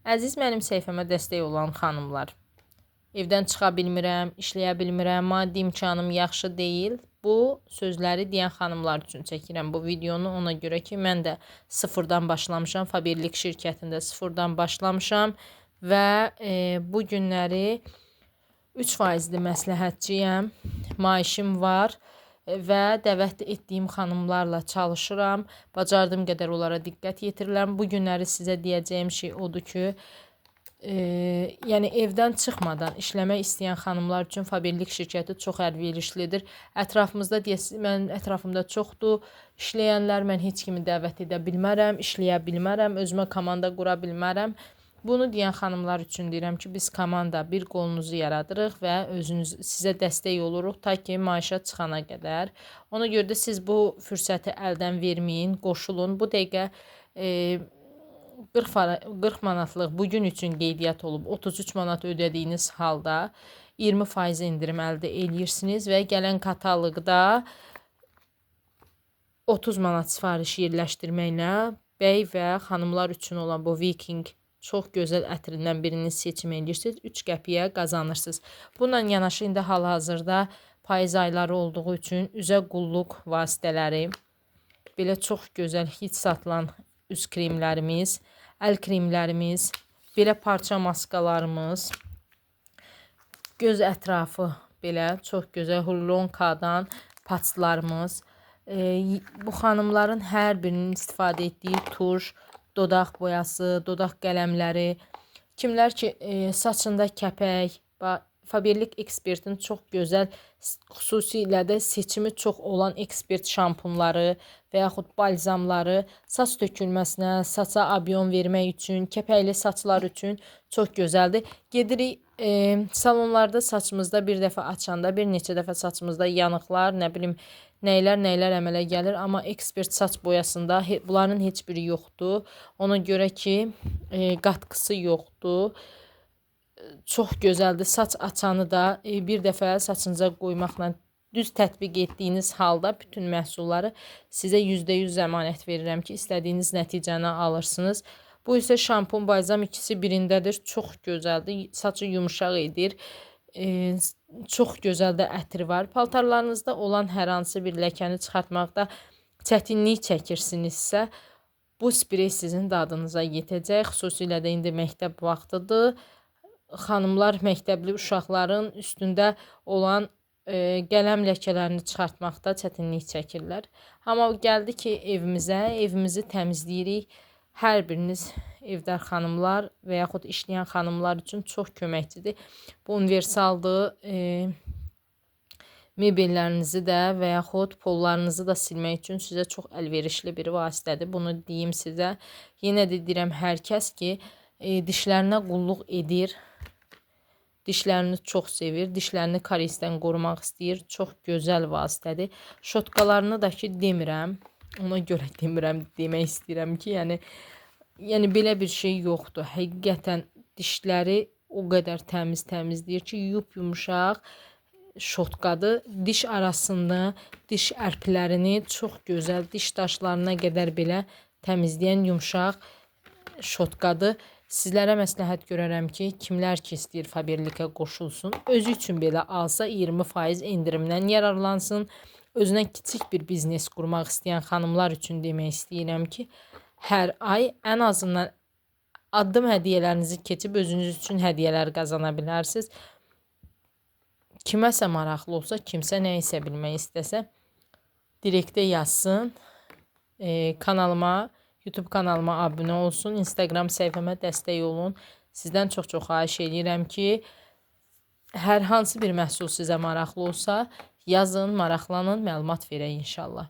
Əziz mənim səhifəmə dəstək olan xanımlar, evdən çıxa bilmirəm, işləyə bilmirəm, maddi imkanım yaxşı deyil. Bu sözləri deyən xanımlar üçün çəkirəm bu videonu. Ona görə ki, mən də sıfırdan başlamışam, Faberlik şirkətində sıfırdan başlamışam və bu günləri 3%li məsləhətçiyəm, maaşım var və dəvət etdiyim xanımlarla çalışıram. Bacardığım qədər onlara diqqət yetirirəm. Bu günləri sizə deyəcəyim şey odur ki, yəni evdən çıxmadan işləmək istəyən xanımlar üçün Faberlik şirkəti çox əlverişlidir. Ətrafımızda mən ətrafımda çoxdur işləyənlər, mən heç kimi dəvət edə bilmərəm, işləyə bilmərəm, özümə komanda qura bilmərəm. Bunu deyən xanımlar üçün deyirəm ki, biz komanda bir qolunuzu yaradırıq və sizə dəstək oluruq ta ki maaşa çıxana qədər. Ona görə də siz bu fürsəti əldən verməyin, qoşulun. Bu dəqiqə 40 manatlıq bugün üçün qeydiyyat olub 33 manat ödədiyiniz halda 20% indirim əldə edirsiniz və gələn kataloqda 30 manat sifariş yerləşdirməklə bəy və xanımlar üçün olan bu Viking çox gözəl ətrindən birini seçim edirsiniz. 3 qəpiyə qazanırsınız. Bununla yanaşı indi hal-hazırda payız ayları olduğu üçün üzə qulluq vasitələri, belə çox gözəl hiç satılan üz kremlərimiz, əl kremlərimiz, belə parça maskalarımız, göz ətrafı belə çox gözəl Hullonkadan patçlarımız, bu xanımların hər birinin istifadə etdiyi tuş, dodaq boyası, dodaq qələmləri, kimlər ki saçında kəpək, Faberlik ekspertin çox gözəl, xüsusilə də seçimi çox olan ekspert şampunları və yaxud balzamları saç tökülməsinə, saça abyon vermək üçün, kəpəkli saçlar üçün çox gözəldir. Gedirik salonlarda saçımızda bir dəfə açanda, bir neçə dəfə saçımızda yanıqlar, nə bilim, nəylər əmələ gəlir. Amma ekspert saç boyasında bunların heç biri yoxdur. Ona görə ki, qatqısı yoxdur. Çox gözəldir. Saç açanı da bir dəfə saçınıza qoymaqla düz tətbiq etdiyiniz halda bütün məhsulları sizə %100 zəmanət verirəm ki, istədiyiniz nəticəni alırsınız. Bu isə şampun, balzam ikisi birindədir. Çox gözəldir. Saçı yumuşaq edir. Çox gözəl də ətri var. Paltarlarınızda olan hər hansı bir ləkəni çıxartmaqda çətinlik çəkirsinizsə, bu sprey sizin dadınıza yetəcək. Xüsusilə də indi məktəb vaxtıdır. Xanımlar məktəbli uşaqların üstündə olan qələm ləkələrini çıxartmaqda çətinlik çəkirlər. Amma gəldi ki, evimizi təmizləyirik. Hər biriniz evdar xanımlar və yaxud işləyən xanımlar üçün çox köməkçidir. Bu universaldır. Mebellərinizi də və yaxud pollarınızı da silmək üçün sizə çox əlverişli bir vasitədir. Bunu deyim sizə. Yenə də deyirəm, hər kəs ki, dişlərinə qulluq edir, dişlərini çox sevir, dişlərini karisdən qorumaq istəyir. Çox gözəl vasitədir. Şotkalarını da ki, demirəm. Ona görə demirəm, demək istəyirəm ki, yəni belə bir şey yoxdur. Həqiqətən dişləri o qədər təmizləyir ki, yumuşaq şotkadır. Diş arasını, diş ərklərini çox gözəl, diş daşlarına qədər belə təmizləyən yumuşaq şotkadır. Sizlərə məsləhət görərəm ki, kimlər ki istəyir Faberlikə qoşulsun, özü üçün belə alsa 20% endirimdən yararlansın. Özünə kiçik bir biznes qurmaq istəyən xanımlar üçün demək istəyirəm ki, hər ay ən azından addım hədiyyələrinizi keçib özünüz üçün hədiyyələr qazana bilərsiniz. Kiməsə maraqlı olsa, kimsə nə isə bilmək istəsə, direktə yazsın, YouTube kanalıma abunə olsun, Instagram səhifəmə dəstək olun. Sizdən çox xahiş edirəm ki, hər hansı bir məhsul sizə maraqlı olsa, yazın, maraqlanın, məlumat verək inşallah.